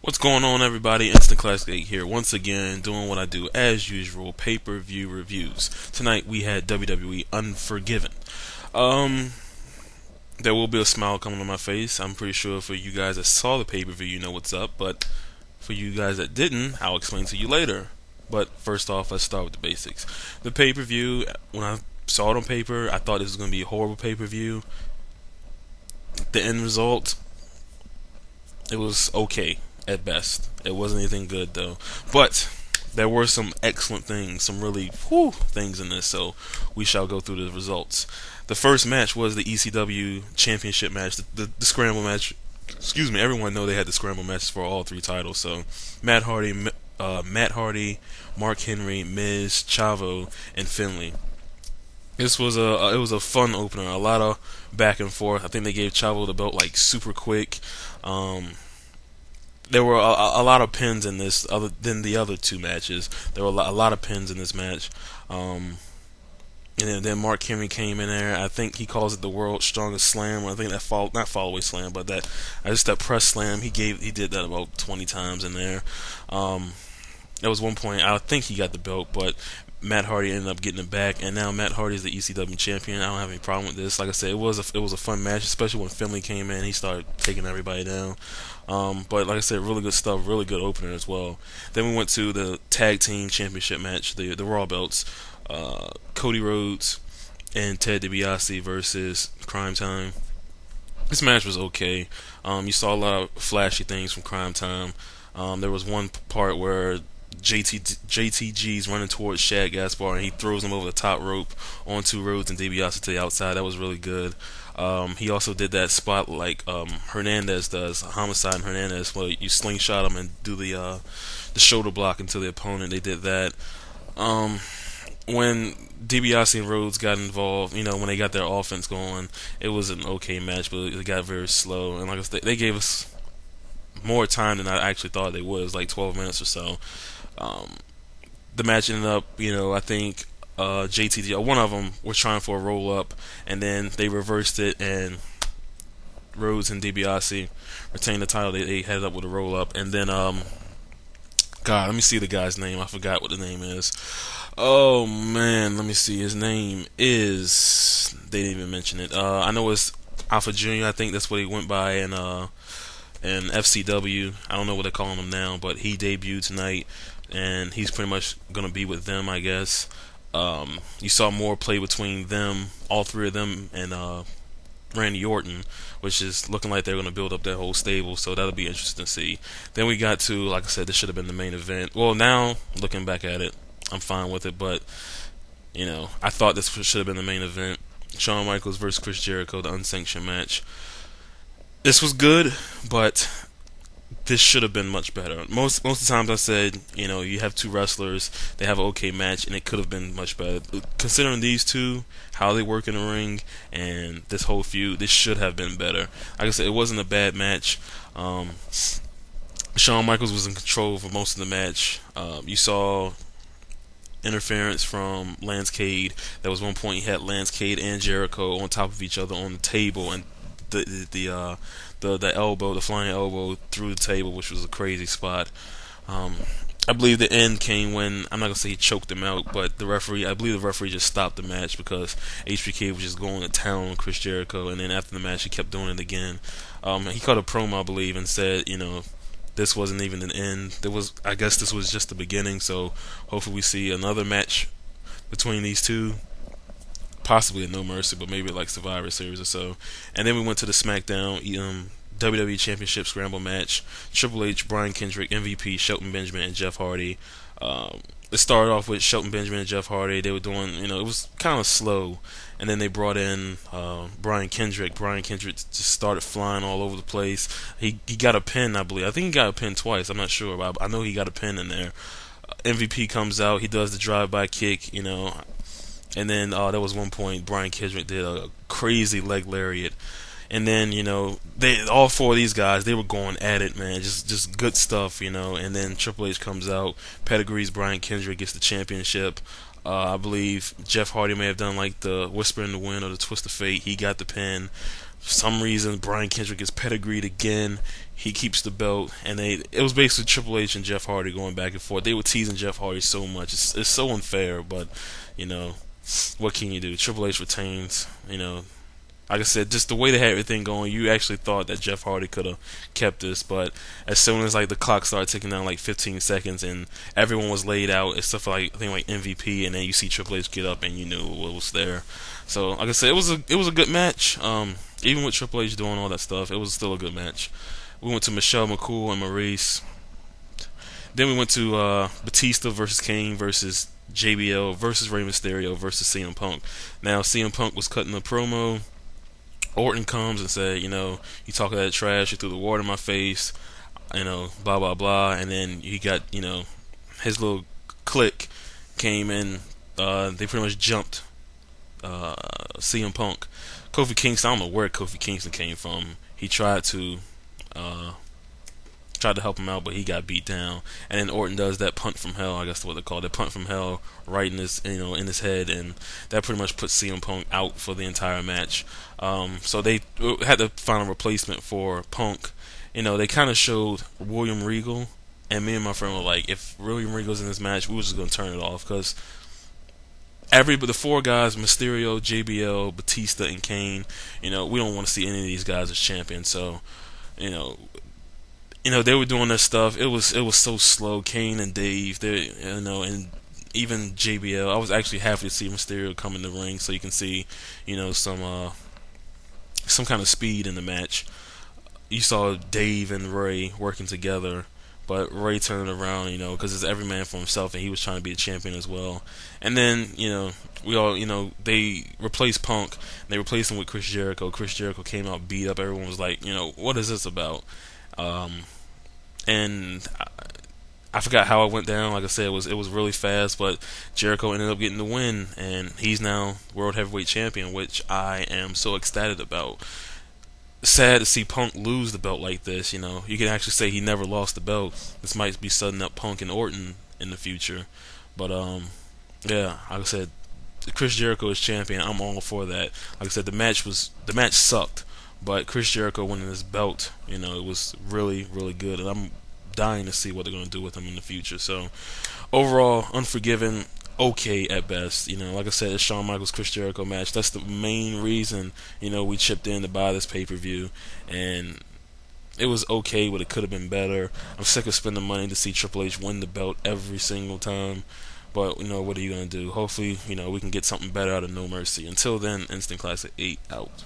What's going on, everybody? Instant Classic 8 here, once again, doing what I do as usual, pay-per-view reviews. Tonight we had WWE Unforgiven. Um, there will be a smile coming on my face. I'm pretty sure for you guys that saw the pay-per-view, you know what's up, but for you guys that didn't, I'll explain to you later. But first off, let's start with the basics. The pay-per-view, when I saw it on paper, I thought this was going to be a horrible pay-per-view. The end result, it was okay at best. It wasn't anything good though, but there were some excellent things, some really things in this. So we shall go through the results. The first match was the ECW Championship match, the scramble match. Excuse me. Everyone know they had the scramble matches for all three titles. So Matt Hardy, Mark Henry, Miz, Chavo, and Finlay. This was it was a fun opener. A lot of back and forth. I think they gave Chavo the belt like super quick. There were a lot of pins in this, other than the other two matches. There were a lot of pins in this match. And then Mark Henry came in there. I think he calls it the world's strongest slam. I think that not fall away slam, but that press slam. He did that about 20 times in there. There was one point I think he got the belt, but Matt Hardy ended up getting it back, and now Matt Hardy is the ECW champion. I don't have any problem with this. Like I said, it was a fun match, especially when Finlay came in. He started taking everybody down. But like I said, really good stuff, really good opener as well. Then we went to the tag team championship match, the Raw belts. Cody Rhodes and Ted DiBiase versus Tyme. This match was okay. You saw a lot of flashy things from Time. There was one part where JTG's running towards Shad Gaspar and he throws him over the top rope onto Rhodes and DiBiase to the outside. That was really good. He also did that spot like Hernandez does, Homicide and Hernandez, where you slingshot him and do the shoulder block into the opponent. They did that. When DiBiase and Rhodes got involved, when they got their offense going, it was an okay match, but it got very slow. And like I said, they gave us more time than I actually thought they would. It was like 12 minutes or so. The match ended up, I think JTG, one of them was trying for a roll up, and then they reversed it, and Rhodes and DiBiase retained the title. They headed up with a roll up, and then God, let me see the guy's name. I forgot what the name is. Oh man, let me see. His name is. They didn't even mention it. I know it's Alpha Junior. I think that's what he went by in FCW. I don't know what they're calling him now, but he debuted tonight, and he's pretty much gonna be with them, I guess. You saw more play between them, all three of them, and Randy Orton, which is looking like they're going to build up their whole stable, so that'll be interesting to see. Then we got to, like I said, this should have been the main event. Well, now, looking back at it, I'm fine with it, but, I thought this should have been the main event. Shawn Michaels versus Chris Jericho, the unsanctioned match. This was good, but this should have been much better. Most of the times I said, you have two wrestlers, they have an okay match, and it could have been much better. Considering these two, how they work in the ring, and this whole feud, this should have been better. Like I said, it wasn't a bad match. Shawn Michaels was in control for most of the match. You saw interference from Lance Cade. There was one point he had Lance Cade and Jericho on top of each other on the table, and the elbow, the flying elbow through the table, which was a crazy spot. I believe the end came when, I'm not gonna say he choked him out, but I believe the referee just stopped the match because HBK was just going to town on Chris Jericho, and then after the match he kept doing it again. He cut a promo, I believe, and said, this wasn't even an end. I guess this was just the beginning. So hopefully we see another match between these two. Possibly at No Mercy, but maybe like Survivor Series or so. And then we went to the SmackDown WWE Championship Scramble match. Triple H, Brian Kendrick, MVP, Shelton Benjamin, and Jeff Hardy. It started off with Shelton Benjamin and Jeff Hardy. They were doing, it was kind of slow. And then they brought in Brian Kendrick. Brian Kendrick just started flying all over the place. He got a pin, I believe. I think he got a pin twice. I'm not sure, but I know he got a pin in there. MVP comes out. He does the drive-by kick, And then there was one point Brian Kendrick did a crazy leg lariat. And then, all four of these guys, they were going at it, man. Just good stuff, And then Triple H comes out, pedigrees Brian Kendrick, gets the championship. I believe Jeff Hardy may have done like the Whisper in the Wind or the Twist of Fate. He got the pin. For some reason, Brian Kendrick is pedigreed again. He keeps the belt, and it was basically Triple H and Jeff Hardy going back and forth. They were teasing Jeff Hardy so much. It's so unfair, but you know, what can you do? Triple H retains. Like I said, just the way they had everything going, you actually thought that Jeff Hardy could have kept this, but as soon as like the clock started ticking down like 15 seconds and everyone was laid out, except for like I think like MVP, and then you see Triple H get up and you knew what was there. So like I said, it was a good match. Even with Triple H doing all that stuff, it was still a good match. We went to Michelle McCool and Maryse. Then we went to Batista versus Kane versus JBL versus Rey Mysterio versus CM Punk. Now CM Punk was cutting a promo. Orton comes and said, you talk that trash, you threw the water in my face, blah blah blah, and then he got, his little clique came in. They pretty much jumped CM Punk. Kofi Kingston, I don't know where Kofi Kingston came from. He tried to help him out, but he got beat down. And then Orton does that punt from hell, I guess what they call it, punt from hell, right in his in his head, and that pretty much put CM Punk out for the entire match. So they had to find a replacement for Punk. They kind of showed William Regal, and me and my friend were like, if William Regal's in this match, we were just gonna turn it off, because the four guys, Mysterio, JBL, Batista, and Kane, we don't want to see any of these guys as champions. So, they were doing their stuff. It was so slow. Kane and Dave, and even JBL. I was actually happy to see Mysterio come in the ring, so you can see, some kind of speed in the match. You saw Dave and Ray working together, but Ray turned around, because it's every man for himself, and he was trying to be a champion as well. And then, we all, they replaced Punk. They replaced him with Chris Jericho. Chris Jericho came out beat up. Everyone was like, what is this about? And I forgot how it went down. Like I said, it was really fast, but Jericho ended up getting the win, and he's now World Heavyweight Champion, which I am so ecstatic about. Sad to see Punk lose the belt like this. You can actually say he never lost the belt. This might be setting up Punk and Orton in the future, but yeah, like I said, Chris Jericho is champion. I'm all for that. Like I said, the match sucked, but Chris Jericho winning his belt, it was really, really good, and I'm dying to see what they're going to do with him in the future. So, overall, Unforgiven, okay at best. Like I said, it's Shawn Michaels Chris Jericho match. That's the main reason, we chipped in to buy this pay-per-view, and it was okay, but it could have been better. I'm sick of spending money to see Triple H win the belt every single time. But, what are you going to do? Hopefully, we can get something better out of No Mercy. Until then, Instant Classic 8 out.